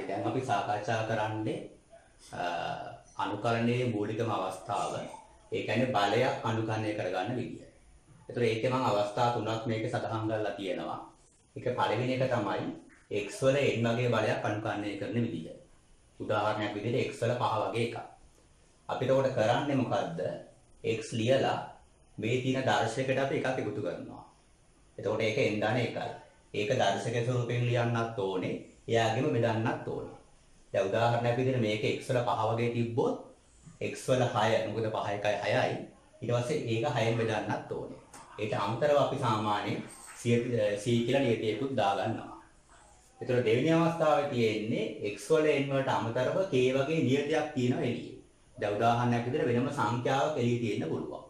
දැන් අපි සාකච්ඡා කරන්නේ අනුකරණයේ මූලිකම අවස්ථාව. ඒ කියන්නේ බලයක් අනුකරණය කරගන්න විදිය. ඒතර ඒකේ මම අවස්ථා තුනක් මේකේ සඳහන් කරලා තියෙනවා. ඒක පළවෙනි එක තමයි x වල n වගේ බලයක් අනුකරණය කරන විදිය. උදාහරණයක් විදිහට x වල 5 වගේ එකක්. අපිට උඩ කරන්නේ මොකද්ද? x ලියලා මේ තියෙන දර්ශකයට අපි එකක් එකතු කරනවා. එතකොට ඒක n දාන එකයි. ඒක දර්ශක ස්වරූපයෙන් ලියන්නත් ඕනේ. එයාගෙම බෙදන්නත් ඕනේ. දැන් උදාහරණයක් විදිහට මේක x වල 5 වගේ තිබ්බොත් x වල 6 මොකද 5 1යි 6යි. ඊට පස්සේ ඒක 6ෙන් බෙදන්නත් ඕනේ. ඒට අමතරව අපි සාමාන්‍යයෙන් c කියලා නියතයකුත් දාගන්නවා. ඒතර දෙවෙනි අවස්ථාවේ තියෙන්නේ x වල n වලට අමතරව k වගේ නියතයක් තියෙනවා එළියේ. දැන් උදාහරණයක් විදිහට වෙනම සංඛ්‍යාවක් එළියේ තියෙන්න පුළුවන්.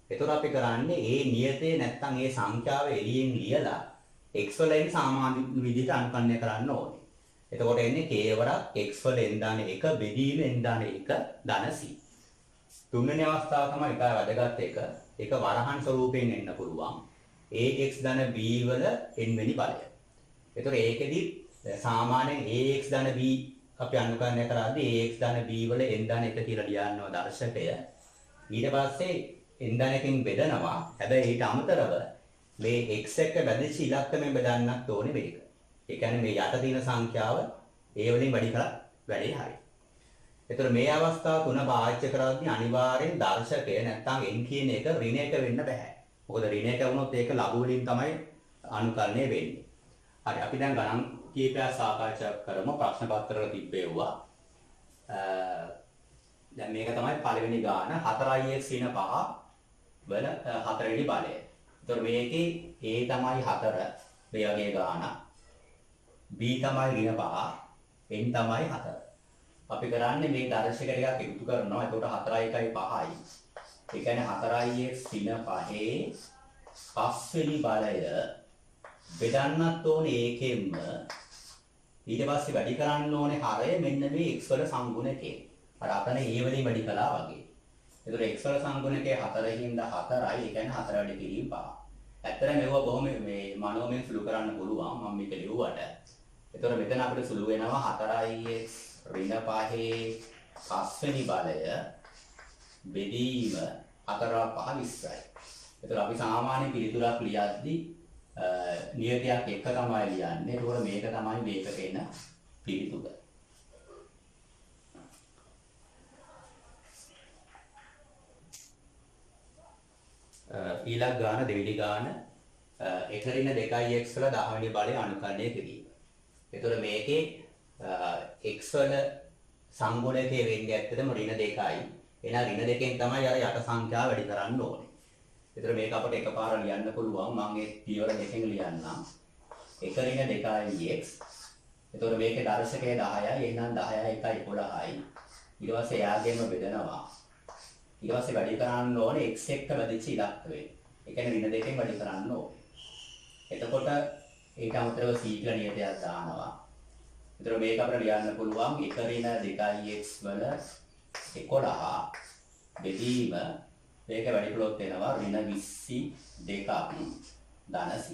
ඒතර අපි කරන්නේ මේ නියතේ නැත්තම් මේ සංඛ්‍යාව එළියෙන් ලියලා x වල n සාමාන්‍ය විදිහට අනුකරණය කරන්න ඕනේ. එතකොට එන්නේ k වරක් x වල n දාන 1 බෙදීම n දාන 1 ධන c. තුන්වෙනි අවස්ථාව තමයි ඉතා වැදගත් එක. ඒක වරහන් ස්වරූපයෙන් එන්න පුළුවන්. ax ධන b වල n වෙනි බලය. ඒතකොට ඒකෙදි සාමාන්‍යයෙන් ax ධන b අපි අනුකරණය කරද්දී ax ධන b වල n ධන 1 කියලා ලියනවා දර්ශකය. ඊට පස්සේ n ධන 1කින් බෙදනවා. හැබැයි ඊට අමතරව මේ x එක බැඳිච්ච ඉලක්කමෙන් බෙදන්නත් ඕනේ මේක. ඒ කියන්නේ මේ යට තියෙන සංඛ්‍යාව ඒ වලින් වැඩි කරලා වැඩේ හරියි. ඒතර මේ අවස්ථාව තුන පාවිච්චි කරද්දී අනිවාර්යෙන් දර්ශකය නැත්තම් n කියන එක ඍණ එක වෙන්න බෑ. මොකද ඍණ එක වුණොත් ඒක ලඝු වලින් තමයි අනුකරණය වෙන්නේ. හරි අපි දැන් ගණන් කීපයක් සාකච්ඡා කරමු. ප්‍රශ්න පත්‍රවල තිබ්බේවා. දැන් මේක තමයි පළවෙනි ගාන 4x ඍණ 5 වල 4 වෙනි බලය. ඒතර මේකේ a තමයි 4 මේ වගේ ගාන. b තමයි ඍණ 5 n තමයි 4. අපි කරන්නේ මේ දර්ශක ටිකක් එකතු කරනවා. එතකොට 4යි 1යි 5යි. ඒ කියන්නේ 4ix ඍණ 5 පස්වෙනි බලය බෙදන්නත් ඕනේ ඒකෙන්ම. ඊට පස්සේ වැඩි කරන්න ඕනේ හරය මෙන්න මේ x වල සංගුණකේ. අර අතන a වලින් වැඩි කළා වගේ. එතකොට x වල සංගුණකේ 4කින් 4යි. ඒ කියන්නේ 4 වැඩි කිරීම 5. ඇත්තට මේව බොහොම මේ මනෝමයෙන් සුළු කරන්න පුළුවන් මම මේක ලියුවට. එතකොට මෙතන අපිට සුළු වෙනවා 4ix ඍණ 5 පස්වෙනි බලය බෙදීම 4 5 20යි. එතකොට අපි සාමාන්‍ය පිළිතුරක් ලියද්දී නියතයක් එක තමයි ලියන්නේ. ඒකෝර මේක තමයි මේකට එන පිළිතුර. ඊළඟ ගාන දෙවෙනි ගාන 1 ඍණ 2x වල 10 වෙනි බලය අනුකරණය කිරීම. එතකොට මේකේ x වල සංගුණකයේ වෙන්නේ ඇත්තටම ඍණ 2යි. එහෙනම් ඍණ 2කින් තමයි අර යට සංඛ්‍යාව වැඩි කරන්න ඕනේ. ඒතර මේක අපිට එකපාර ලියන්න පුළුවන්. මම ඒ පියවර දෙකෙන් ලියන්නම්. 1 ඍණ 2x. ඒතර මේකේ දර්ශකය 10යි. එහෙනම් 10යි 1යි 11යි. ඊට පස්සේ යාගෙම බෙදනවා. ඊට පස්සේ වැඩි කරන්න ඕනේ x එක්ක බෙදිච්ච ඉලක්කය. ඒ කියන්නේ ඍණ 2කින් වැඩි කරන්න ඕනේ. එතකොට ඊට අමතරව c කියලා නියතයක් දානවා. ඒතර මේක අපිට ලියන්න පුළුවන් 1 ඍණ 2x වල 11 බෙදීම මේක වැඩි කළොත් එනවා ඍණ 22ක් ධන c.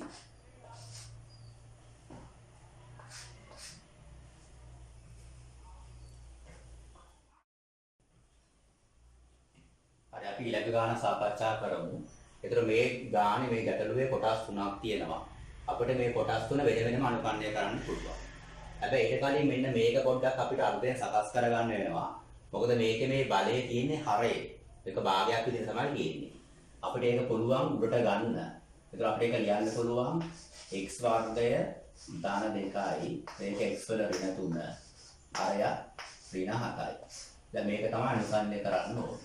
හරි අපි ඊළඟ ගාන සාකච්ඡා කරමු. ඒතර මේ ගානේ මේ ගැටලුවේ කොටස් තුනක් තියෙනවා. අපිට මේ කොටස් තුන වෙන වෙනම අනුකරණය කරන්න පුළුවන්. හැබැයි ඊට කලින් මෙන්න මේක පොඩ්ඩක් අපිට අර්ථයෙන් සකස් කරගන්න වෙනවා. මොකද මේකේ මේ බලයේ තියෙන්නේ හරය. ඒක භාගයක් විදිහට තමයි තියෙන්නේ. අපිට ඒක පුළුවන් උඩට ගන්න. ඒතර අපිට ඒක ලියන්න පුළුවන් x වර්ගය ධන 2යි. මේක x වල ඍණ 3. හරය ඍණ 7යි. දැන් මේක තමයි අනුකරණය කරන්න ඕනේ.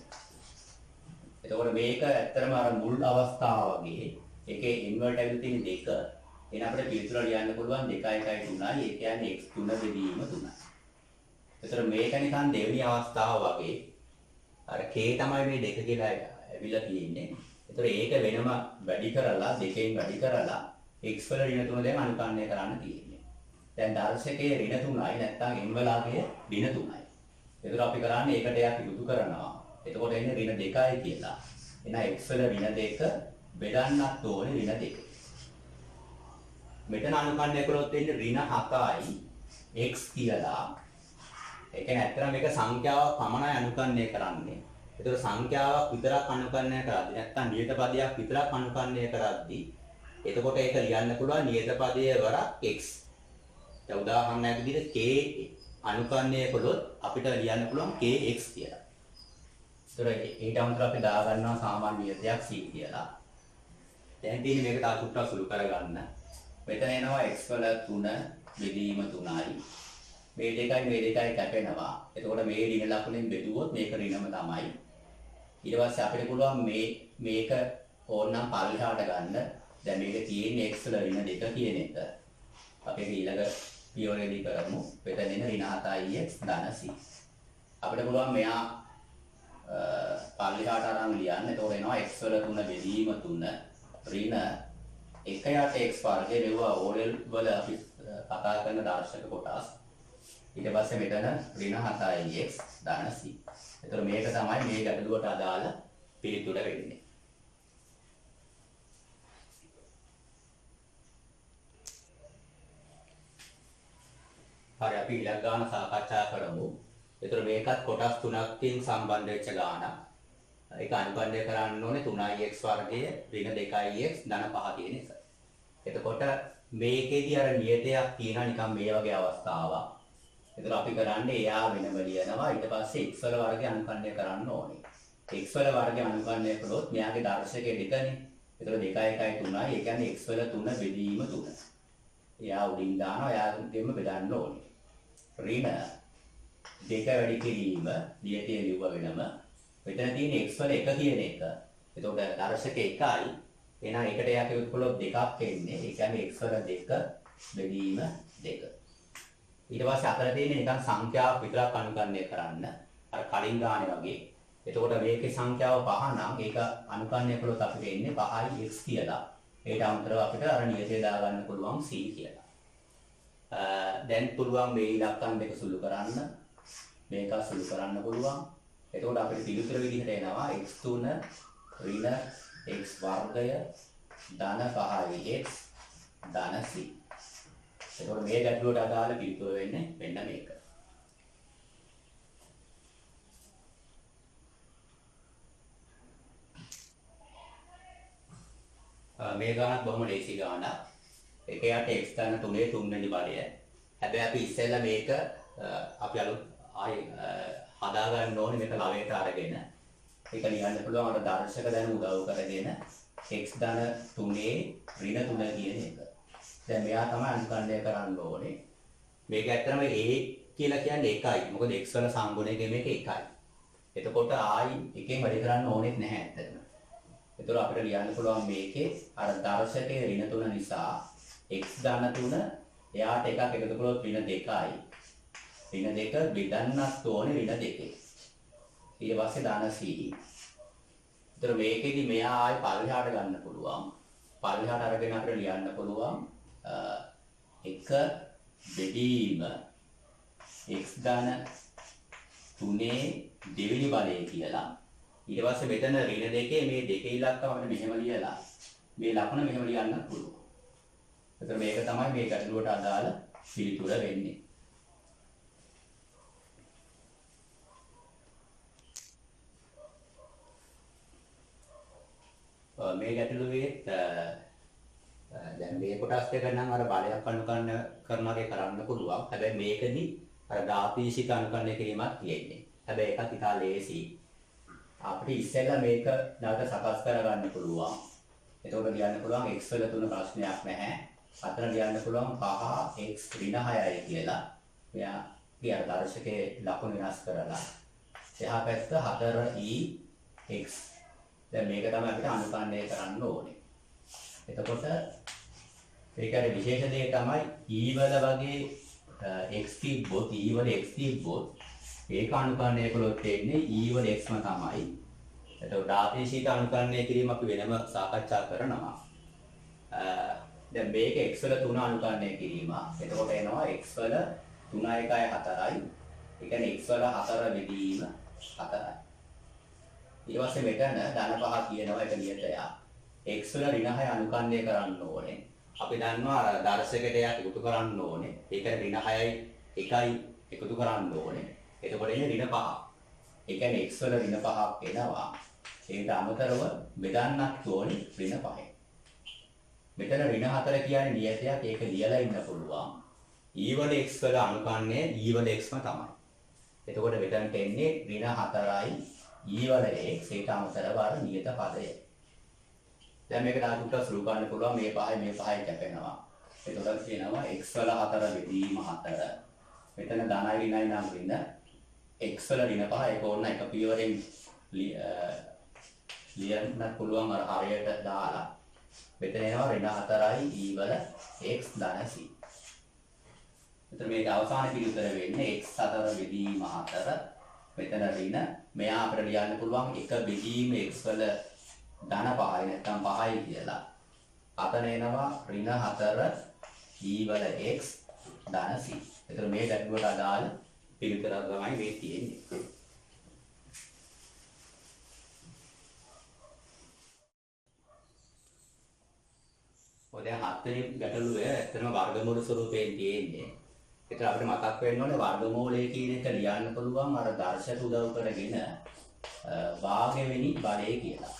එතකොට මේක ඇත්තටම අර මුල් අවස්ථාව වගේ එකේ n වලට ඇවිල්ලා තියෙන 2. එහෙනම් අපිට පිළිතුර ලියන්න පුළුවන් 2 1 3යි. ඒ කියන්නේ x 3 බෙදීම 3යි. ඒතර මේක නිකන් දෙවෙනි අවස්ථාව වගේ අර k තමයි මේ 2 කියලා ඇවිල්ලා තියෙන්නේ. ඒතර ඒක වෙනම වැඩි කරලා 2කින් වැඩි කරලා x වල ඍණ 3 දැන් අනුකරණය කරන්න තියෙන්නේ. දැන් දර්ශකයේ ඍණ 3යි නැත්නම් n වලගේ ඍණ 3යි. ඒතර අපි කරන්නේ ඒකට එකක් එකතු කරනවා. එතකොට එන්නේ ඍණ 2යි කියලා. එහෙනම් x වල ඍණ 2 බෙදන්නත් ඕනේ ඍණ 2. මෙතන අනුකරණය කළොත් එන්නේ ඍණ 7යි x කියලා. ඒ කියන්නේ ඇත්තටම මේක සංඛ්‍යාවක් පමණයි අනුකරණය කරන්නේ. ඒතර සංඛ්‍යාවක් විතරක් අනුකරණය කරද්දී නැත්නම් නියත පදයක් විතරක් අනුකරණය කරද්දී එතකොට ඒක ලියන්න පුළුවන් නියත පදයේ වරක් x. දැන් උදාහරණයක් විදිහට k අනුකරණය කළොත් අපිට ලියන්න පුළුවන් kx කියලා. ඒතර ඊට අමතරව අපි දා ගන්නවා සාමාන්‍ය නියතයක් c කියලා. දැන් තියෙන්නේ මේක තව සුට්ටක් සුළු කරගන්න. මෙතන එනවා x වල 3 බෙදීම 3යි. මේ දෙකයි කැපෙනවා. එතකොට මේ ඍණ ලකුණෙන් බෙදුවොත් මේක ඍණම තමයි. ඊට පස්සේ අපිට පුළුවන් මේක ඕනනම් පල්ලෙහාට ගන්න. දැන් මේක තියෙන්නේ x වල ඍණ 2 කියන එක. අපි ඊළඟ පියවරේදී කරමු. මෙතන එන ඍණ 7ix ධන c. අපිට පුළුවන් මෙයා පල්ලෙහාට අරන් ලියන්න. එතකොට එනවා x වල 3 බෙදීම 3 ඍණ 1යට x වර්ගය මෙවුවා ඕලෙල් වල අපි කතා කරන දර්ශක කොටස්. ඊට පස්සේ මෙතන ඍණ 7ix ධන c. එතකොට මේක තමයි මේ ගැටලුවට අදාළ පිළිතුර වෙන්නේ. හරි අපි ඊළඟ ගාන සාකච්ඡා කරමු. එතකොට මේකත් කොටස් තුනකින් සම්බන්ධ වෙච්ච ගානක්. ඒක අනුකරණය කරන්න ඕනේ 3ix වර්ගය ඍණ 2ix ධන 5 කියන එක. එතකොට මේකේදී අර නියතයක් තියෙනවා නිකන් මේ වගේ අවස්ථාවක්. එතකොට අපි කරන්නේ එයා වෙනම ලියනවා ඊට පස්සේ x වල වර්ගය අනුකරණය කරන්න ඕනේ. x වල වර්ගය අනුකරණය කළොත් මෙයාගේ දර්ශකයේ දෙකනේ. එතකොට 2 1 3යි. ඒ කියන්නේ x වල 3 බෙදීම 3. එයා උඩින් දානවා එයාගෙම බෙදන්න ඕනේ. ඍණ 2 වැඩි කිරීම නියතය ලියුව වෙනම. මෙතන තියෙන x වල 1 කියන එක. එතකොට දර්ශකයේ 1යි. එහෙනම් එකට එයාගේ උත්පලොත් 2ක් එන්නේ. ඒ කියන්නේ x වල 2 බෙදීම 2. ඊට පස්සේ අතර තියෙන නිකන් සංඛ්‍යාවක් විතරක් අනුකරණය කරන්න. අර කලින් ගානේ වගේ. එතකොට මේකේ සංඛ්‍යාව 5 නම් ඒක අනුකරණය කළොත් අපිට එන්නේ 5යි x කියලා. ඒට අමතරව අපිට අර නියතය දාගන්න පුළුවන් c කියලා. දැන් පුළුවන් මේ ඉලක්කම් දෙක සුළු කරන්න. මේක සුළු කරන්න පුළුවන්. එතකොට අපිට පිළිතුර විදිහට එනවා x3 ඍණ x වර්ගය ධන 5x ධන c. එතකොට මේ ගැටලුවට අදාළ පිළිතුර වෙන්නේ මෙන්න මේක. මේ ගානක් බොහොම ලේසි ගානක්. එකයට x ධන 3 තුන්වෙනි බලය. හැබැයි අපි ඉස්සෙල්ලා මේක අපි අලුත් හදා ගන්න ඕනේ මේක ලවයට අරගෙන. ඒක ලියන්න පුළුවන් අර දර්ශක දැන උදව් කරගෙන x ධන 3 ඍණ 3 කියන එක. දැන් මෙයා තමයි අනුකරණය කරන්න ඕනේ. මේක ඇත්තටම a කියලා කියන්නේ 1යි. මොකද x වල සංගුණයේ මේක 1යි. එතකොට ආයි එකෙන් වැඩි කරන්න ඕනෙත් නැහැ ඇත්තටම. එතකොට අපිට ලියන්න පුළුවන් මේකේ අර දර්ශකයේ ඍණ 3 නිසා x ධන 3 එයාට එකක් එකතු කළොත් ඍණ 2යි. ඍණ 2 බෙදන්නත් ඕනේ ඍණ 2. ඊට පස්සේ ධන c. එතකොට මේකෙදි මෙයා ආයි පල්ලෙහාට ගන්න පුළුවන්. පල්ලෙහාට අරගෙන අපිට ලියන්න පුළුවන් එක බෙදීම x ධන 3 දෙවෙනි බලය කියලා. ඊට පස්සේ මෙතන ඍණ 2 මේ දෙකේ ඉලක්කම අපිට මෙහෙම ලියලා මේ ලකුණ මෙහෙම ලියන්න පුළුවන්. එතකොට මේක තමයි මේ ගැටලුවට අදාළ පිළිතුර වෙන්නේ. මේ ගැටලුවේ දැන් මේ කොටස් දෙක නම් අර බලයක් අනුකරණය කරනවාගේ කරන්න පුළුවන්. හැබැයි මේකදී අර ධාතීශික අනුකරණය කිරීමක් තියෙන්නේ. හැබැයි ඒකත් ඉතාල ලේසි. අපිට ඉස්සෙල්ලා මේක නැවත සකස් කරගන්න පුළුවන්. එතකොට ලියන්න පුළුවන් x වල 3 ප්‍රශ්නයක් නැහැ. අතන ලියන්න පුළුවන් 5x ඍණ 6යි කියලා. මෙයාගේ අර දර්ශකයේ ලකුණු වෙනස් කරලා එහා පැත්ත 4ex. දැන් මේක තමයි අපිට අනුකරණය කරන්න ඕනේ. එතකොට ඒකේ විශේෂ දේ තමයි e වල වගේ x තිබ්බොත් e වල x තිබ්බොත් ඒක අනුකරණය කළොත් එන්නේ e වල xම තමයි. එතකොට ධාතීශීත අනුකරණය කිරීම අපි වෙනම සාකච්ඡා කරනවා. දැන් මේක x වල 3 අනුකරණය කිරීම. එතකොට එනවා x වල 3 1 4යි. ඒ කියන්නේ x වල 4 බෙදීම 4යි. ඊට පස්සේ මෙතන ධන 5 කියනවා එක නියතයක්. x වල ඍණ 6 අනුකරණය කරන්න ඕනේ. අපි දන්නවා අර දර්ශකයට යක් එකතු කරන්න ඕනේ. ඒක ඍණ 6යි 1යි එකතු කරන්න ඕනේ. එතකොට එන්නේ ඍණ 5. ඒ කියන්නේ x වල ඍණ 5ක් එනවා. ඒකට අමතරව බෙදන්නත් ඕනේ ඍණ 5. මෙතන ඍණ 4 කියන්නේ නියතයක්. ඒක ලියලා ඉන්න පුළුවන්. e වල x වල අනුකම්පන්නේ e වල xම තමයි. එතකොට මෙතනට එන්නේ ඍණ 4යි e වල x ඒකට අමතරව අර නියත පදය. දැන් මේක දාටුට සුළු කරන්න පුළුවන් මේ 5යි කැපෙනවා. එතකොට කියනවා x වල 4 බෙදීම 4. මෙතන ධනයි ඍණයි නම් ඍණ x වල ඍණ 5 ඒක ඕන එක පියවරෙන් ලියන්න පුළුවන් අර හරියට දාලා. මෙතන එනවා ඍණ 4යි e වල x ධන c. මෙතන මේක අවසාන පිළිතුර වෙන්නේ x 4 බෙදීම 4. මෙතන ඍණ මෙයා අපිට ලියන්න පුළුවන් 1 බෙදීම x වල ධන 5යි නැත්නම් 5යි කියලා. අතන එනවා ඍණ 4 e වල x ධන c. එතන මේ ගැටලුවට අදාළ පිළිතුර තමයි මේ තියෙන්නේ. ඔය දැන් හත්වෙනි ගැටලුවේ ඇත්තටම වර්ගමූල ස්වරූපයෙන් තියෙන්නේ. ඒතර අපිට මතක් වෙන්න ඕනේ වර්ගමූලය කියන එක ලියන්න පුළුවන් අර දර්ශක උදව් කරගෙන භාග්‍යවෙනි බලය කියලා.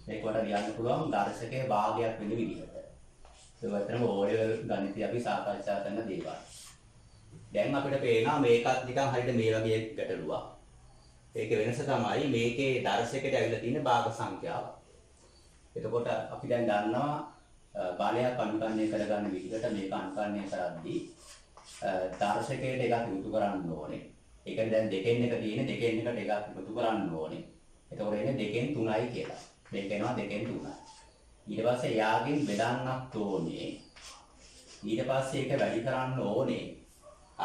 මේක වට ලියන්න පුළුවන් දර්ශකයේ භාගයක් වෙන විදිහට. ඒක ඇත්තටම ඕලෙවල් ගණිතය අපි සාකච්ඡා කරන දේවල්. දැන් අපිට පේනවා මේකත් නිකන් හරියට මේ වගේ ගැටලුවක්. ඒකේ වෙනස තමයි මේකේ දර්ශකයට ඇවිල්ලා තියෙන භාග සංඛ්‍යාව. එතකොට අපි දැන් දන්නවා බලයක් අනුකම්පනය කරගන්න විදිහට මේක අනුකම්පනය කරද්දී දර්ශකයට එකක් එකතු කරන්න ඕනේ. ඒ කියන්නේ දැන් දෙකෙන් එක තියෙන දෙකෙන් එකට එකක් එකතු කරන්න ඕනේ. එතකොට එන්නේ දෙකෙන් 3යි කියලා. මේක එනවා දෙකෙන් 3යි. ඊට පස්සේ යාගෙන් බෙදන්නත් ඕනේ. ඊට පස්සේ ඒක වැඩි කරන්න ඕනේ.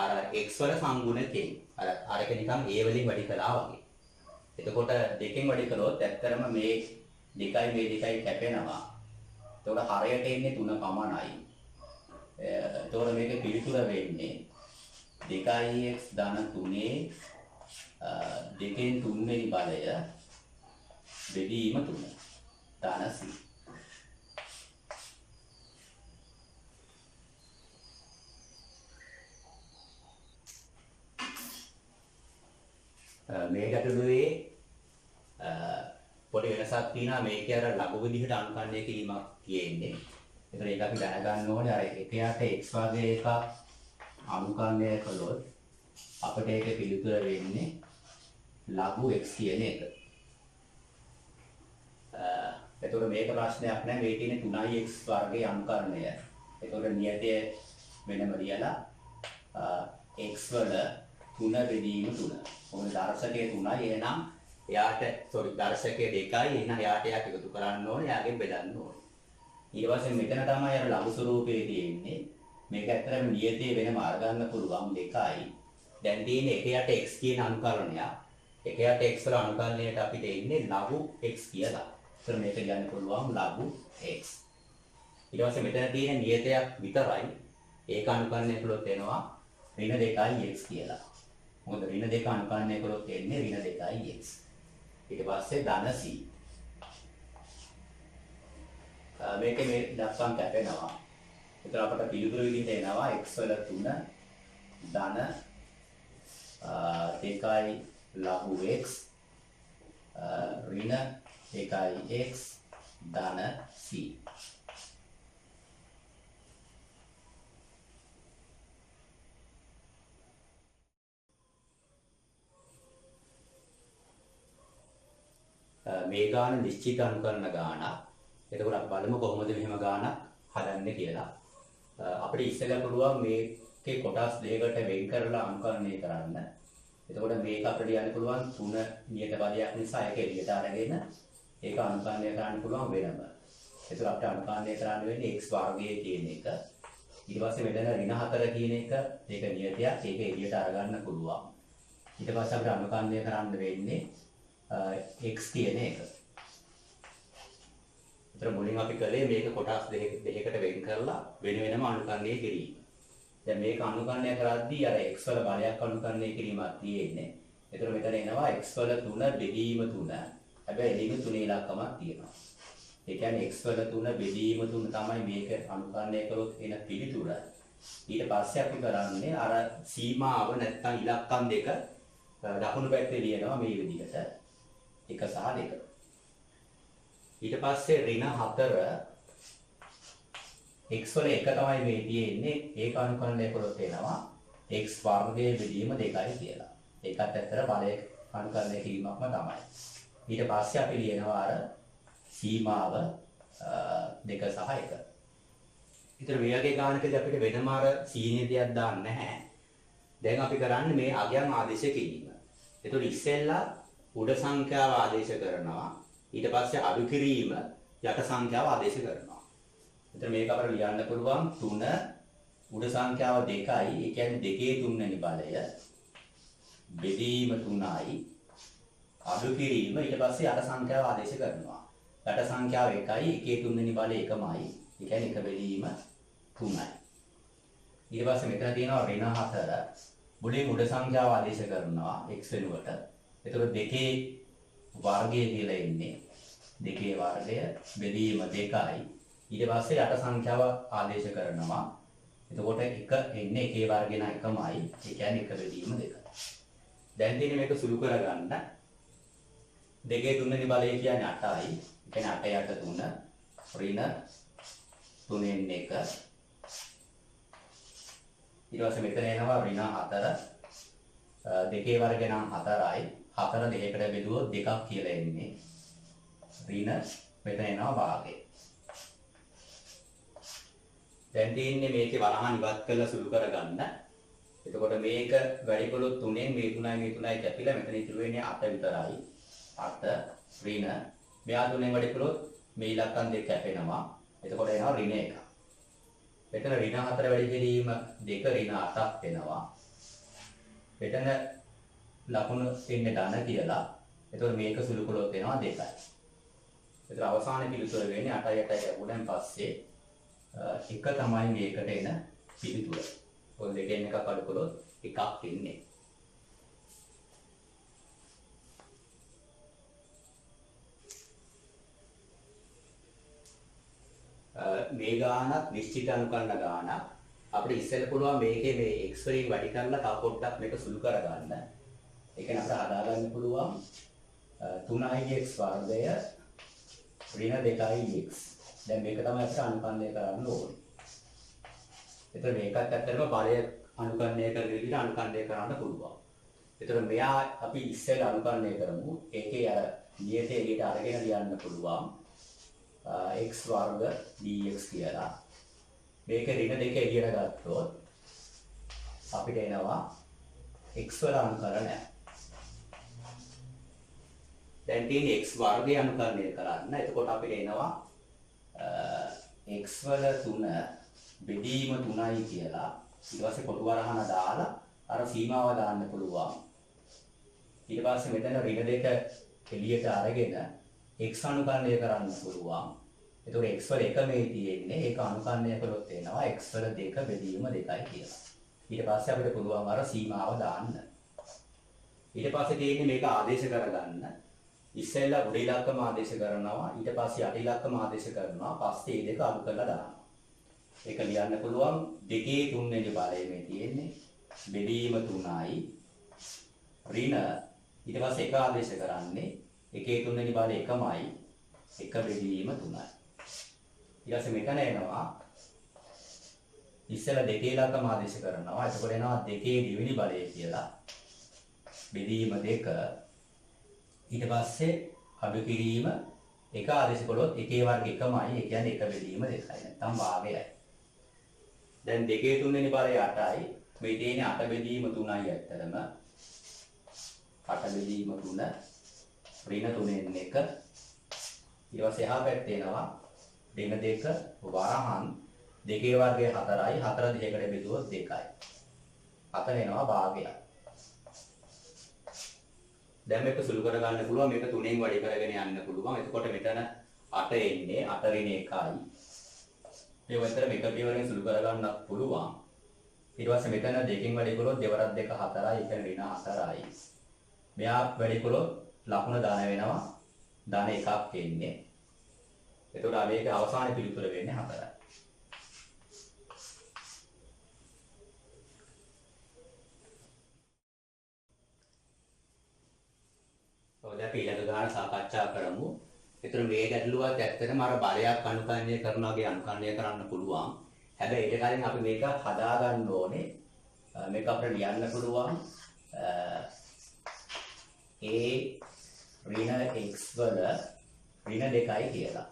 අර x වල සංගුණකෙන්. අරක නිකන් a වලින් වැඩි කළා වගේ. එතකොට දෙකෙන් වැඩි කළොත් ඇත්තටම මේ 2යි මේ 2යි කැපෙනවා. එතකොට හරයට එන්නේ 3 පමණයි. එතකොට මේකේ පිළිතුර වෙන්නේ 2x ධන 3 දෙකෙන් 3 වෙනි බලය බෙදීම 3 ධන c. මේ ගැටලුවේ පොඩි වෙනසක් තියෙනවා. මේකේ අර ලඝු විදිහට අනුකම්පනය කිරීමක් තියෙන්නේ. ඒතර ඒක අපි දැනගන්න ඕනේ අර එකයට x වර්ගය එක අනුකම්පනය කළොත් අපිට ඒකේ පිළිතුර වෙන්නේ ලඝු x කියන එක. එතකොට මේක ප්‍රශ්නයක් නෑ. මේ තියෙන්නේ 3x වර්ගයේ අනුකරණය. එතකොට නියතය වෙනම ලියලා x වල 3 බෙදීම 3. මොකද දර්ශකයේ 3යි එහෙනම් එයාට දර්ශකයේ 2යි එහෙනම් එයාට එකතු කරන්න ඕනේ. එයාගෙන් බෙදන්න ඕනේ. ඊට පස්සේ මෙතන තමයි අර ලඝු ස්වරූපයේ තියෙන්නේ. මේක ඇත්තටම නියතයේ වෙනම අරගන්න පුළුවන් 2යි. දැන් තියෙන්නේ එකයට x කියන අනුකරණයක්. එකයට x වල අනුකරණයට අපිට එන්නේ ලඝු x කියලා. ඒතර මේක කියන්න පුළුවන් ලඝු x. ඊට පස්සේ මෙතන තියෙන නියතයක් විතරයි. ඒක අනුකරණය කළොත් එනවා ඍණ 2යි x කියලා. මොකද ඍණ 2 අනුකරණය කළොත් එන්නේ ඍණ 2යි x. ඊට පස්සේ ධන c. මේකේ මේ දක්වන්න කැපෙනවා. ඒතර අපට පිළිතුරු විදිහට එනවා x වල 3 ධන 2යි ලඝු x ඍණ 2යි x ධන c. මේ ගාන නිශ්චිත අනුකරණ ගානක්. එතකොට අපි බලමු කොහොමද මෙහෙම ගානක් හදන්නේ කියලා. අපිට ඉස්සෙල්ලා පුළුවන් මේකේ කොටස් දෙකකට වෙන් කරලා අනුකරණය කරන්න. එතකොට මේක අපිට ලියන්න පුළුවන් 3 නියත පදයක් නිසා ඒක එළියට අරගෙන ඒක අනුකරණය කරන්න පුළුවන් වෙනම. එතකොට අපිට අනුකරණය කරන්න වෙන්නේ x වර්ගය කියන එක. ඊට පස්සේ මෙතන ඍණ 4 කියන එක ඒක නියතයක්. ඒක එළියට අරගන්න පුළුවන්. ඊට පස්සේ අපිට අනුකරණය කරන්න වෙන්නේ x කියන එක. ඒතර මුලින් අපි කළේ මේක කොටස් දෙකකට වෙන් කරලා වෙන වෙනම අනුකරණය කිරීම. දැන් මේක අනුකරණය කරද්දී අර x වල බලයක් අනුකරණය කිරීමක් තියෙන්නේ. ඒතර මෙතන එනවා x වල 3 බෙදීම 3. හැබැයි එළිම 3 ඉලක්කමක් තියෙනවා. ඒ කියන්නේ x වල 3 බෙදීම 3 තමයි මේක අනුකරණය කළොත් එන පිළිතුර. ඊට පස්සේ අපි කරන්නේ අර සීමාව නැත්නම් ඉලක්කම් දෙක දකුණු පැත්තේ ලියනවා මේ විදිහට 1 සහ 2. ඊට පස්සේ ඍණ 4 x වල 1 තමයි මේ තියෙන්නේ. ඒක අනුකරණය කරොත් එනවා x වර්ගයේ බෙදීම 2යි කියලා. ඒකත් ඇත්තට බලය අනුකරණය කිරීමක්ම තමයි. ඊට පස්සේ අපි ලියනවා අර සීමාව 2 සහ 1. ඊතර මේ වගේ ගානකදී අපිට වෙනම අර සීනියතියක් දාන්න නැහැ. දැන් අපි කරන්නේ මේ අගයන් ආදේශ කිරීම. එතකොට ඉස්සෙල්ලා උඩ සංඛ්‍යාව ආදේශ කරනවා. ඊට පස්සේ අඩු කිරීම යට සංඛ්‍යාව ආදේශ කරනවා. එතකොට මේක අපිට ලියන්න පුළුවන් 3 උඩ සංඛ්‍යාව 2යි. ඒ කියන්නේ 2 3 වෙනි බලය බෙදීම 3යි. අඩු කිරීම ඊට පස්සේ යට සංඛ්‍යාව ආදේශ කරනවා. යට සංඛ්‍යාව 1යි. 1 3 වෙනි බලය 1මයි. ඒ කියන්නේ 1 බෙදීම 3යි. ඊට පස්සේ මෙතන තියෙනවා ඍණ 4. මුලින් උඩ සංඛ්‍යාව ආදේශ කරනවා x වෙනුවට. එතකොට 2 වර්ගය කියලා එන්නේ. 2 වර්ගය බෙදීම 2යි. ඊට පස්සේ යට සංඛ්‍යාව ආදේශ කරනවා. එතකොට 1 එන්නේ 1 වර්ගය නම් 1මයි. ඒ කියන්නේ 1 බෙදීම 2යි. දැන් තියෙන්නේ මේක සුළු කරගන්න. 2 3 වෙනි බලය කියන්නේ 8යි. ඒ කියන්නේ 8 යට 3 ඍණ 3 1. ඊට පස්සේ මෙතන එනවා ඍණ 4. 2 වර්ගය නම් 4යි. 4 2කට බෙදුවොත් 2ක් කියලා එන්නේ. ඍණ මෙතන එනවා භාගය. දැන් තියෙන්නේ මේකේ වරහන් ඉවත් කරලා සුළු කරගන්න. එතකොට මේක වැඩි කළොත් 3ෙන් මේ 3යි කැපිලා මෙතන ඉතුරු වෙන්නේ 8 විතරයි. 8 ඍණ මෙයා 3ෙන් වැඩි කළොත් මේ ඉලක්කම් දෙක කැපෙනවා. එතකොට එනවා ඍණ 1. මෙතන ඍණ 4 වැඩි කිරීම 2 ඍණ 8ක් වෙනවා. මෙතන ලකුණු දෙන්නේ ධන කියලා. එතකොට මේක සුළු කළොත් එනවා 2යි. එතකොට අවසාන පිළිතුර වෙන්නේ 8යි 8යි ලැබුණාන් පස්සේ 1 තමයි මේකට එන පිළිතුර. ඔය දෙකෙන් එකක් අඩු කළොත් එකක් ඉන්නේ. මේ ගානක් නිශ්චිත අනුකරණ ගානක්. අපිට ඉස්සෙල්ලා පුළුවන් මේකේ මේ x වලින් වැඩි කරලා තව පොඩ්ඩක් මේක සුළු කරගන්න. ඒ කියන්නේ අපිට හදාගන්න පුළුවන් 3x වර්ගය ඍණ 2x. දැන් මේක තමයි අපිට අනුකරණය කරන්න ඕනේ. එතකොට මේකත් ඇත්තටම බලය අනුකරණය කරන විදිහට අනුකරණය කරන්න පුළුවන්. එතකොට මෙයා අපි ඉස්සෙල්ලා අනුකරණය කරමු. ඒකේ අර නියතේ එළියට අරගෙන ලියන්න පුළුවන්. x වර්ග dx කියලා. මේක ඍණ 2 එළියට ගත්තොත් අපිට එනවා x වල අනුකරණය. දැන් තියෙන්නේ x වර්ගය අනුකරණය කරන්න. එතකොට අපිට එනවා x වල 3 බෙදීම 3යි කියලා. ඊට පස්සේ කොටු වරහන දාලා අර සීමාව දාන්න පුළුවන්. ඊට පස්සේ මෙතන ඍණ 2 එළියට අරගෙන x අනුකරණය කරන්න පුළුවන්. එතකොට x වල 1 මේ තියෙන්නේ. ඒක අනුකරණය කළොත් එනවා x වල 2 බෙදීම 2යි කියලා. ඊට පස්සේ අපිට පුළුවන් අර සීමාව දාන්න. ඊට පස්සේ තියෙන්නේ මේක ආදේශ කරගන්න. ඉස්සෙල්ලා උඩ ඉලක්කම ආදේශ කරනවා. ඊට පස්සේ යට ඉලක්කම ආදේශ කරනවා. පස්සේ මේ දෙක අඩු කරලා දානවා. ඒක ලියන්න පුළුවන් 2 3 වෙනි බලය මේ තියෙන්නේ. බෙදීම 3යි. ඍණ ඊට පස්සේ 1 ආදේශ කරන්නේ 1 3 වෙනි බලය 1මයි. 1 බෙදීම 3යි. ඊට පස්සේ මෙතන එනවා ඉස්සෙල්ලා 2 ඉලක්කම ආදේශ කරනවා. එතකොට එනවා 2 දෙවෙනි බලය කියලා. බෙදීම 2. ඊට පස්සේ අඩු කිරීම 1 ආදේශ කළොත් 1 වර්ග 1මයි. ඒ කියන්නේ 1 බෙදීම 2යි. නැත්නම් භාගයයි. දැන් 2 3 වෙනි බලය 8යි. මේ තියෙන්නේ 8 බෙදීම 3යි ඇත්තටම. 8 බෙදීම 3 ඍණ 3ෙන් 1. ඊට පස්සේ එහා පැත්තේ එනවා ඍණ 2 වරහන් 2 වර්ගය 4යි. 4 2කට බෙදුවොත් 2යි. 4 එනවා භාගයයි. දැන් මේක සුළු කරගන්න පුළුවන්. මේක 3ෙන් වැඩි කරගෙන යන්න පුළුවන්. එතකොට මෙතන 8 එන්නේ 8 ඍණ 1යි. මේ වතර මේක පියවරෙන් සුළු කරගන්නත් පුළුවන්. ඊට පස්සේ මෙතන 2කින් වැඩි කළොත් 2 වරක් 2 4යි. ඒ කියන්නේ ඍණ 4යි. මෙයා වැඩි කළොත් ලකුණ දාන වෙනවා. දාන එකක් එන්නේ. එතකොට මේක අවසාන පිළිතුර වෙන්නේ 4යි. අපි ඊළඟ ගාන සාකච්ඡා කරමු. ඒතර මේ ගැටලුවත් ඇත්තටම අර බලයක් අනුකරණය කරන වගේ අනුකරණය කරන්න පුළුවන්. හැබැයි ඊට කලින් අපි මේක හදා ගන්න ඕනේ. මේක අපිට ලියන්න පුළුවන් a ඍණ x වල ඍණ 2යි කියලා.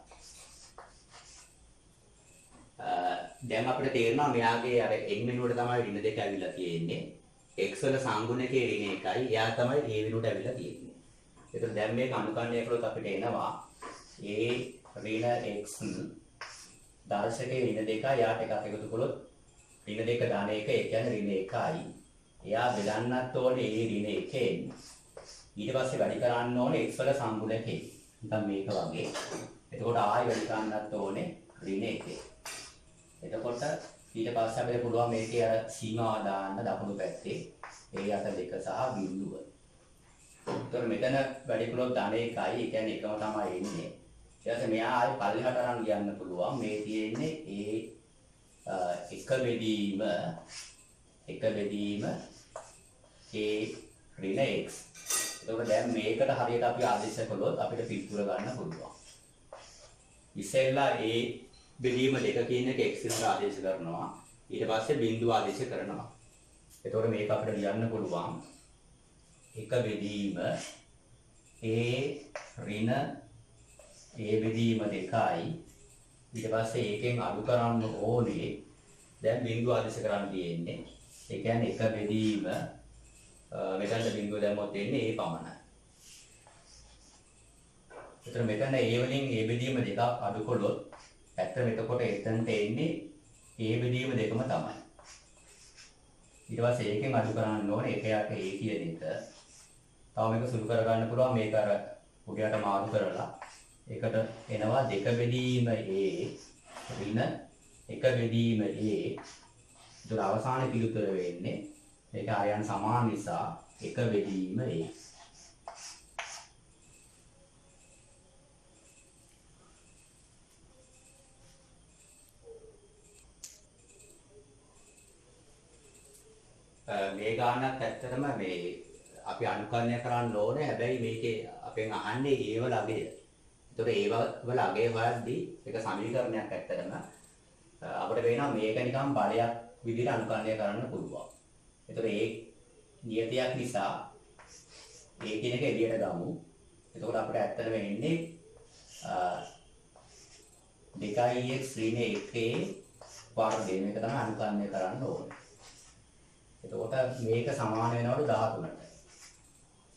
දැන් අපිට තේරෙනවා මෙයාගේ අර n වෙනුවට තමයි ඍණ 2 ඇවිල්ලා තියෙන්නේ. x වල සංගුණකයේ ඍණ 1යි. එයා තමයි a වෙනුවට ඇවිල්ලා තියෙන්නේ. ඒතර දැන් මේක අනුකරණය කළොත් අපිට එනවා a ඍණ x දර්ශකයේ ඍණ 2යි. යාට එකක් එකතු කළොත් ඍණ 2 ධන 1 ඒ කියන්නේ ඍණ 1යි. එයා බෙදන්නත් ඕනේ a ඍණ 1ෙන්. ඊට පස්සේ වැඩි කරන්න ඕනේ x වල සංගුණකේ. නිකන් මේක වගේ. එතකොට ආයෙ වැඩි කරන්නත් ඕනේ ඍණ 1. එතකොට ඊට පස්සේ අපිට පුළුවන් මේකේ අර සීමාව දාන්න දකුණු පැත්තේ a අත 2 සහ බිඳුව. ඒතකොට මෙතන වැඩි කළොත් ධන 1යි. ඒ කියන්නේ එකම තමයි එන්නේ. ඊට පස්සේ මෙයා ආයෙ පල්ලෙහාට අරන් යන්න පුළුවන්. මේ තියෙන්නේ එක බෙදීම a ඍණ x. එතකොට දැන් මේකට හරියට අපි ආදේශ කළොත් අපිට පිටුර ගන්න පුළුවන්. ඉස්සෙල්ලා a බෙදීම 2 කියන එක x වෙනට ආදේශ කරනවා. ඊට පස්සේ බිඳුව ආදේශ කරනවා. එතකොට මේක අපිට ලියන්න පුළුවන් එක බෙදීම a ඍණ a බෙදීම 2යි. ඊට පස්සේ ඒකෙන් අඩු කරන්න ඕනේ. දැන් බිඳුව ආදේශ කරන්න තියෙන්නේ. ඒ කියන්නේ එක බෙදීම මෙතන බිඳුව දැම්මොත් එන්නේ a පමණයි. එතන මෙතන a වලින් a බෙදීම 2ක් අඩු කළොත් ඇත්තම එතකොට එතනට එන්නේ a බෙදීම 2ම තමයි. ඊට පස්සේ ඒකෙන් අඩු කරන්න ඕනේ එක යට a කියන එක. තව මේක සුළු කරගන්න පුළුවන් මේක අර උඩයට මාරු කරලා. ඒකට එනවා 2 බෙදීම a ඍණ 1 බෙදීම a. ඒතර අවසාන පිළිතුර වෙන්නේ මේක ආයන් සමාන නිසා 1 බෙදීම a. මේ ගානක් ඇත්තටම මේ අපි අනුකරණය කරන්න ඕනේ. හැබැයි මේකේ අපෙන් අහන්නේ ඒව ලගය. ඒතකොට ඒව වල අගය හොයද්දී ඒක සමීකරණයක් ඇත්තටම අපිට වෙනවා මේක නිකන් බලයක් විදිහට අනුකරණය කරන්න පුළුවන්. ඒතකොට ඒ නියතියක් නිසා ඒ කියන එක එළියට ගමු. එතකොට අපිට ඇත්තටම එන්නේ 2x ඍණ 1 වර්ගය. මේක තමයි අනුකරණය කරන්න ඕනේ. එතකොට මේක සමාන වෙනවලු 13ට.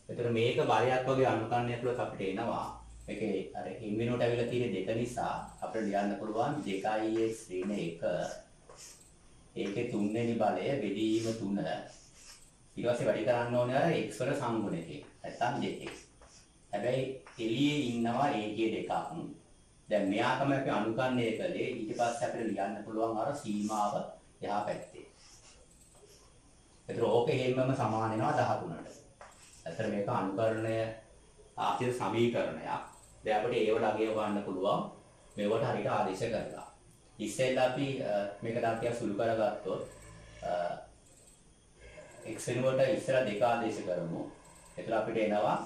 එතකොට මේක බලයක් වගේ අනුකරණය කළොත් අපිට එනවා මේකේ අර n වෙනුවට ඇවිල්ලා තියෙන 2 නිසා අපිට ලියන්න පුළුවන් 2x ඍණ 1 ඒකේ 3 වෙනි බලය බෙදීම 3. ඊට පස්සේ වැඩි කරන්න ඕනේ අර x වල සංගුණකේ. නැත්තම් 2. හැබැයි එළියේ ඉන්නවා a කිය දෙකක්. දැන් මෙයා තමයි අපි අනුකරණය කළේ. ඊට පස්සේ අපිට ලියන්න පුළුවන් අර සීමාව එහා පැත්තේ. ඒතර ඕකේ හැමම සමාන වෙනවා 13ට. ඇත්තට මේක අනුකරණය ආර්ථික සමීකරණයක්. දැන් අපිට ඒව ළඟේ ගන්න පුළුවන් මේවට හරියට ආදේශ කරලා. ඉස්සෙල්ලා අපි මේක ටිකක් සුළු කරගත්තොත් x වෙනුවට ඉස්සෙල්ලා 2 ආදේශ කරමු. ඒතර අපිට එනවා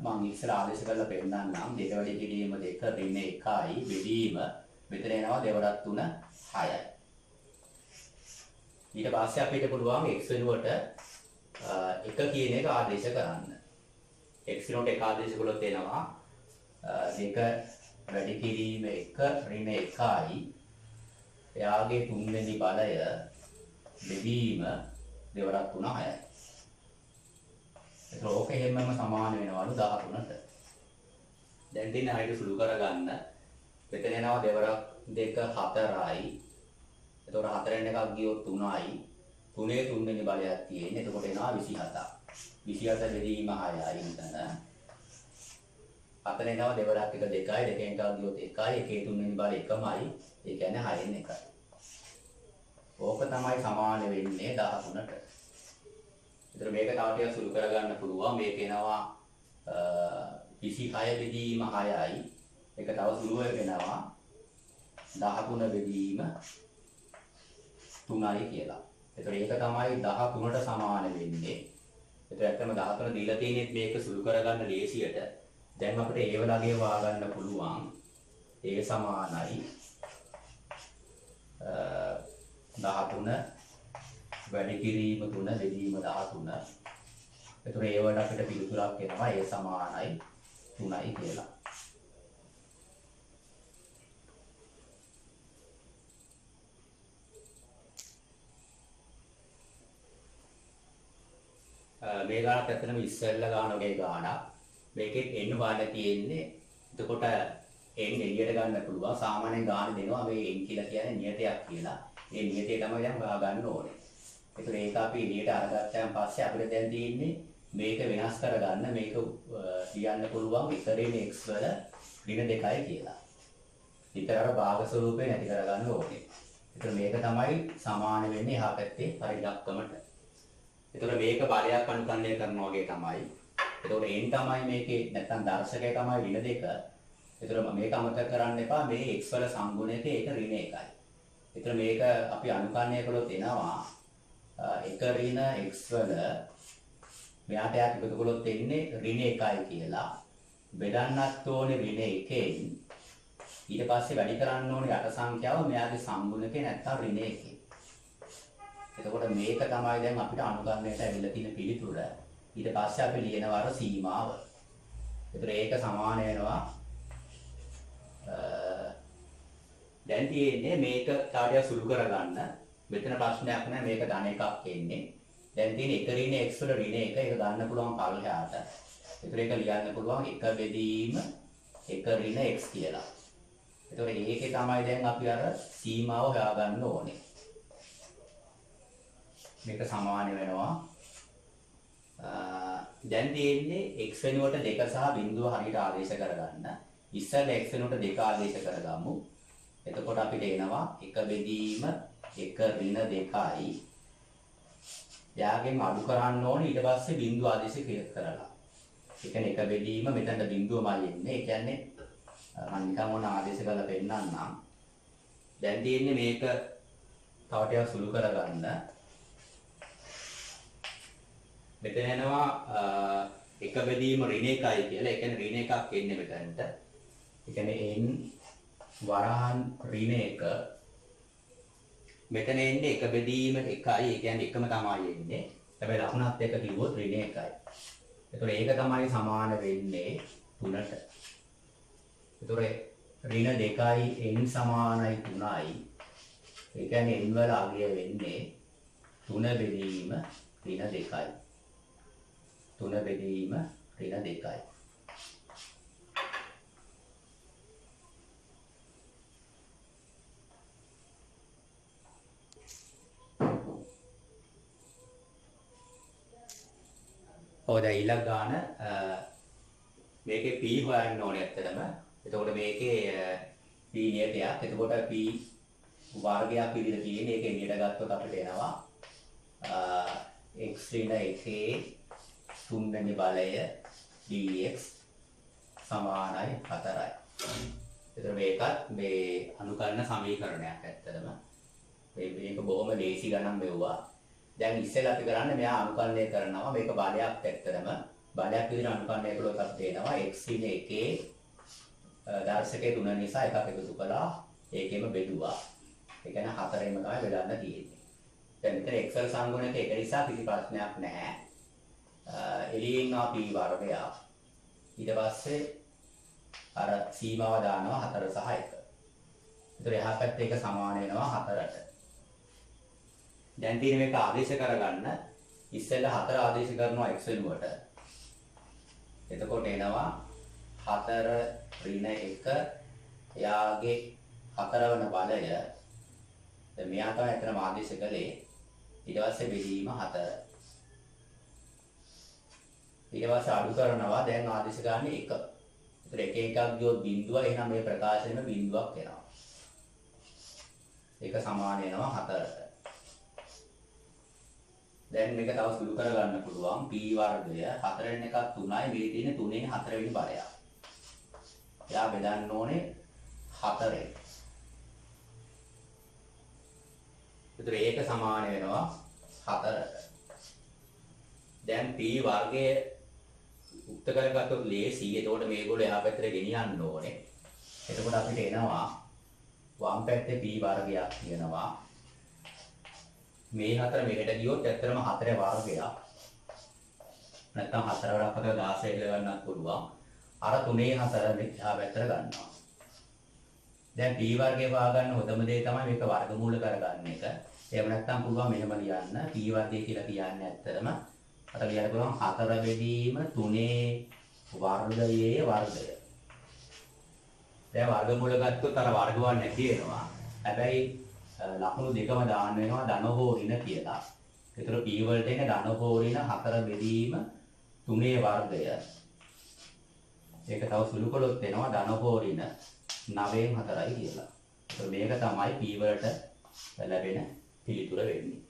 මම ඉස්සෙල්ලා ආදේශ කරලා පෙන්නන්නම් 2 වැඩි කිරීම 2 ඍණ 1යි බෙදීම මෙතන එනවා 2 + 3 6යි. ඊට පස්සේ අපිට පුළුවන් x වෙනුවට 1 කියන එක ආදේශ කරන්න. x වෙනුවට 1 ආදේශ කළොත් එනවා 2 වැඩි කිරීම 1 ඍණ 1යි. එයාගේ 3 වෙනි බලය බෙදීම 2 + 3 6යි. ඒක ඕක හැමම සමාන වෙනවලු 13ට. දැන් දින ආයෙත් සුළු කරගන්න. මෙතන එනවා 2 + 4යි. එතකොට 4න් එකක් ගියොත් 3යි. 3 තුන්වෙනි බලයක් තියෙන්නේ. එතකොට එනවා 27ක්. 27 බෙදීම 6යි මෙතන. 4 එනවා 2 + 1 2යි. 2න් එකක් ගියොත් 1යි. 1 තුන්වෙනි බලය එකමයි. ඒ කියන්නේ 6න් 1යි. ඕක තමයි සමාන වෙන්නේ 13ට. ඒතර මේක තව ටිකක් සුළු කරගන්න පුළුවන්. මේක එනවා 26 බෙදීම 6යි. ඒක තව සුළු වෙනවා 13 බෙදීම 3යි කියලා. ඒතර ඒක තමයි 13ට සමාන වෙන්නේ. ඒතර ඇත්තම 13 දීලා තියෙන්නේ මේක සුළු කරගන්න ලේසියට. දැන් අපිට ඒව ළගේ වා ගන්න පුළුවන්. ඒ සමානයි 13 වැඩි කිරීම 3 බෙදීම 13. ඒතර ඒවට අපිට පිළිතුරක් එනවා ඒ සමානයි 3යි කියලා. මේ ගානත් ඇත්තටම ඉස්සෙල්ලා ගාන වගේ ගානක්. මේකෙත් එන්න වාඩ තියෙන්නේ. එතකොට එන්න එළියට ගන්න පුළුවන්. සාමාන්‍යයෙන් ගාන දෙනවා මේ එන් කියලා කියන්නේ නියතයක් කියලා. මේ නියතය තමයි දැන් හොයා ගන්න ඕනේ. ඒතර ඒක අපි එළියට අරගත්තාන් පස්සේ අපිට දැන් තියෙන්නේ මේක වෙනස් කරගන්න මේක ලියන්න පුළුවන් ඉතරේම x වල ඍණ 2යි කියලා. ඊතර අර භාග ස්වරූපේ නැති කරගන්න ඕනේ. ඒතර මේක තමයි සමාන වෙන්නේ එහා පැත්තේ පරිලක්කමට. එතකොට මේක බලයක් අනුකරණය කරනවා වගේ තමයි. එතකොට n තමයි මේකේ නැත්තම් දර්ශකය තමයි ඍණ 2. එතකොට මේක අමතක කරන්න එපා මේ x වල සංගුණයක ඒක ඍණ 1යි. එතකොට මේක අපි අනුකරණය කළොත් එනවා එක ඍණ x වල මෙයාට යක් එකතු කළොත් එන්නේ ඍණ 1යි කියලා. බෙදන්නත් ඕනේ ඍණ 1ෙන්. ඊට පස්සේ වැඩි කරන්න ඕනේ යට සංඛ්‍යාව මෙයාගේ සංගුණකේ නැත්තම් ඍණ 1. එතකොට මේක තමයි දැන් අපිට අනුකරණයට ඇවිල්ලා තියෙන පිළිතුර. ඊට පස්සේ අපි ලියනවා අර සීමාව. ඒතර ඒක සමාන වෙනවා දැන් තියෙන්නේ මේක කාර්යය සුළු කරගන්න. මෙතන ප්‍රශ්නයක් නැහැ මේක ධන එකක් එන්නේ. දැන් තියෙන එක ඍණ x වල ඍණ 1 ඒක ගන්න පුළුවන් පල්ලෙහාට. ඒතර ඒක ලියන්න පුළුවන් 1 බෙදීම 1 ඍණ x කියලා. ඒතර ඒකේ තමයි දැන් අපි අර සීමාව හොයාගන්න ඕනේ. මේක සමාන වෙනවා දැන් තියෙන්නේ x වෙනුවට 2 සහ බිඳුව හරියට ආදේශ කරගන්න. ඉස්සෙල්ලා x වෙනුවට 2 ආදේශ කරගමු. එතකොට අපිට එනවා 1 බෙදීම 1 ඍණ 2යි. යාගෙන් අඩු කරන්න ඕනේ ඊට පස්සේ බිඳුව ආදේශ කරලා. ඒ කියන්නේ 1 බෙදීම මෙතන බිඳුවමයි එන්නේ. ඒ කියන්නේ මම නිකන් ඕන ආදේශ කරලා පෙන්නන්නම්. දැන් තියෙන්නේ මේක තව ටිකක් සුළු කරගන්න. මෙතන එනවා එක බෙදීම ඍණ 1යි කියලා. ඒ කියන්නේ ඍණ 1ක් එන්නේ මෙතනට. ඒ කියන්නේ n වරහන් ඍණ 1. මෙතන එන්නේ එක බෙදීම 1යි. ඒ කියන්නේ එකම තමයි එන්නේ. හැබැයි ලකුණත් එක කිව්වොත් ඍණ 1යි. ඒතකොට ඒක තමයි සමාන වෙන්නේ 3ට. ඒතකොට ඍණ 2යි n සමානයි 3යි. ඒ කියන්නේ n වල අගය වෙන්නේ 3 බෙදීම ඍණ 2යි. 3 බෙදීම ඍණ 2යි. දැන් ඊළඟ ගාන මේකේ p හොයන්න ඕනේ ඇත්තටම. එතකොට මේකේ p නියතයක්. එතකොට p වර්ගයක් විදිහට තියෙන්නේ. ඒක එළියට ගත්තොත් අපිට එනවා x ඍණ 1 තුන්වෙනි බලය dx සමානයි 4යි. එතකොට මේකත් මේ අනුකරණ සමීකරණයක් ඇත්තටම. මේක බොහොම ලේසි ගණන් මෙවුවා. දැන් ඉස්සෙල්ලා අපි කරන්නේ මෙයා අනුකරණය කරනවා මේක බලයක් ඇත්තටම බලයක් විදිහට අනුකරණය කළොත් අපිට එනවා x ඍණ 1 දර්ශකයේ 3 නිසා එකක් එකතු කළා ඒකෙම බෙදුවා. ඒ කියන්නේ 4ෙම තමයි බෙදන්න තියෙන්නේ. දැන් මෙතන x වල සංගුණක එක නිසා කිසි ප්‍රශ්නයක් නැහැ. එළියෙන් ආ p වර්ගය. ඊට පස්සේ අර සීමාව දානවා 4 සහ 1. ඒතර එහා පැත්තේ එක සමාන වෙනවා 4ට. දැන් තියෙන මේක ආදේශ කරගන්න ඉස්සෙල්ලා 4 ආදේශ කරනවා x වෙනුවට. එතකොට එනවා 4 ඍණ 1 එයාගේ 4 වෙනි බලය. දැන් මෙයා තමයි අතන ආදේශ කළේ. ඊට පස්සේ බෙදීම 4. ඊට පස්සේ අඩු කරනවා දැන් ආදේශ ගන්න 1. ඒතර එක එකක් ගියොත් බිඳුව එහෙනම් මේ ප්‍රකාශනයේ බිඳුවක් එනවා. ඒක සමාන වෙනවා 4ට. දැන් මේක තව සුළු කරගන්න පුළුවන් p වර්ගය 4න් එකක් 3යි මේ තියෙන 3න් 4 වෙනි බලය. එයා බෙදන්න ඕනේ 4ෙන්. ඒතර ඒක සමාන වෙනවා 4ට. දැන් p වර්ගයේ උක්ත කරගත්තොත් ලේසි. එතකොට මේගොල්ලෝ එහා පැත්තට ගෙනියන්න ඕනේ. එතකොට අපිට එනවා වම් පැත්තේ p වර්ගයක් තියෙනවා. මේ හතර මෙහෙට ගියොත් ඇත්තටම 4 වර්ගයක්. නැත්නම් 4 වරක් 4 16 කියලා ගන්නත් පුළුවන්. අර 3 4 මෙහා පැත්තට ගන්නවා. දැන් p වර්ගය හොයාගන්න හොඳම දේ තමයි මේක වර්ගමූල කරගන්න එක. එහෙම නැත්නම් පුළුවන් මෙහෙම ලියන්න. p වර්ගය කියලා කියන්නේ ඇත්තටම අර ලියන්න පුළුවන් 4 බෙදීම 3 වර්ගයේ වර්ගය. දැන් වර්ගමූල ගත්තොත් අර වර්ගවල් නැති වෙනවා. හැබැයි ලකුණු දෙකම දාන්න වෙනවා ධන හෝ ඍණ කියලා. ඒතර p වලට එන ධන හෝ ඍණ 4 බෙදීම 3 වර්ගය. ඒක තව සුළු කළොත් එනවා ධන හෝ ඍණ 9න් 4යි කියලා. ඒතර මේක තමයි p වලට ලැබෙන පිළිතුර වෙන්නේ.